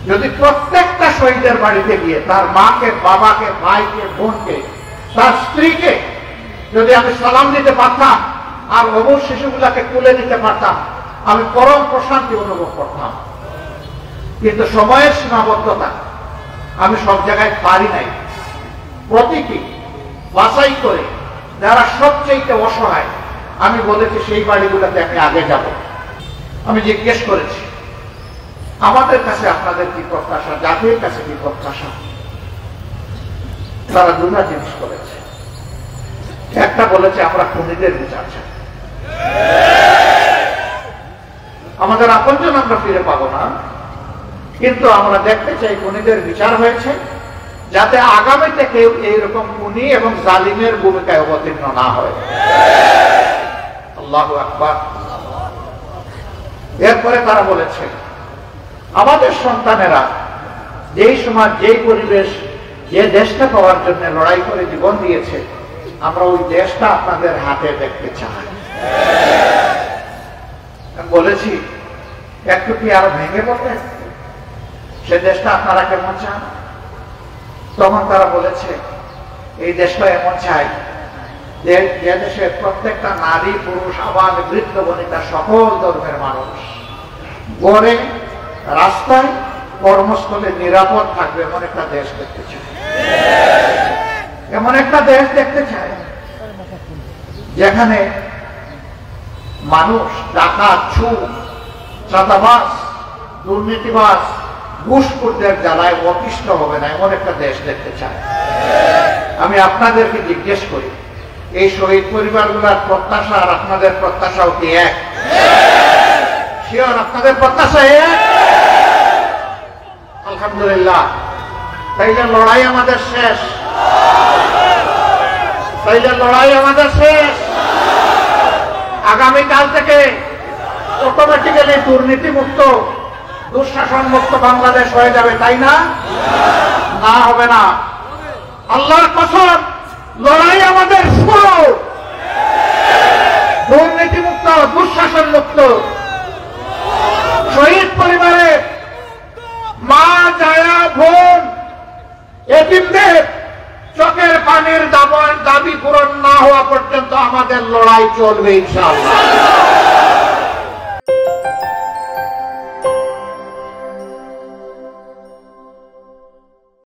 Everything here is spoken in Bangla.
যদি প্রত্যেকটা শহীদের বাড়িতে গিয়ে তার মাকে, বাবাকে, ভাইকে, বোনকে, তার স্ত্রীকে যদি আমি সালাম দিতে পারতাম আর অবুঝ শিশুগুলাকে তুলে দিতে পারতাম, আমি পরম প্রশান্তি অনুভব করতাম। কিন্তু সময়ের সীমাবদ্ধতা, আমি সব জায়গায় পারি নাই। প্রতিটি বাছাই করে যারা সবচেয়ে অসহায়, আমি বলেছি সেই বাড়িগুলোতে আমি আগে যাব। আমি জিজ্ঞেস করেছি আমাদের কাছে আপনাদের কি প্রত্যাশা, জাতির কাছে কি প্রত্যাশা। তারা দুটা জিনিস করেছে। একটা বলেছে আমরা খুনিদের বিচার চাই, আমাদের আপনজন আমরা ফিরে পাবো না, কিন্তু আমরা দেখতে চাই খুনিদের বিচার হয়েছে, যাতে আগামীতে কেউ এইরকম খুনি এবং জালিমের ভূমিকায় অবতীর্ণ না হয়। আল্লাহু আকবার। এরপরে তারা বলেছে আমাদের সন্তানেরা যেই সমাজ, যেই পরিবেশ, যে দেশটা পাওয়ার জন্য লড়াই করে জীবন দিয়েছে, আমরা ওই দেশটা আপনাদের হাতে দেখতে চাই। বলেছি একটু কি আরো ভেঙে পড়বেন, সে দেশটা আপনারা কেমন চান? তখন তারা বলেছে এই দেশটা এমন চাই যে দেশের প্রত্যেকটা নারী, পুরুষ, আবাল, বৃদ্ধ, বনিতা, সকল ধর্মের মানুষ গড়ে, রাস্তায়, কর্মস্থলে নিরাপদ থাকবে এমন একটা দেশ দেখতে চায়। এমন একটা দেশ দেখতে চায় যেখানে মানুষ ডাকাত, চোর, চাঁদাবাজ, দুর্নীতিবাজ, ঘুষখোরদের জ্বালায় অতিষ্ঠ হবে না, এমন একটা দেশ দেখতে চায়। আমি আপনাদেরকে জিজ্ঞেস করি এই শহীদ পরিবারগুলোর প্রত্যাশা আর আপনাদের প্রত্যাশাও কি এক? শিওর আপনাদের প্রত্যাশা এক? আলহামদুলিল্লাহ। তাইলে লড়াই আমাদের শেষ, তাইলে লড়াই আমাদের শেষ। আগামীকাল থেকে অটোমেটিক্যালি দুর্নীতি মুক্ত, দুঃশাসন মুক্ত বাংলাদেশ হয়ে যাবে, তাই না? না, হবে না। আল্লাহর কসম, লড়াই আমাদের শুরু। দুর্নীতি মুক্ত, দুঃশাসন মুক্ত, শহীদ পরিবারের মা, জায়া, বোন, এতিমদের চোখের পানির দাবি পূরণ না হওয়া পর্যন্ত আমাদের লড়াই চলবে ইনশাআল্লাহ।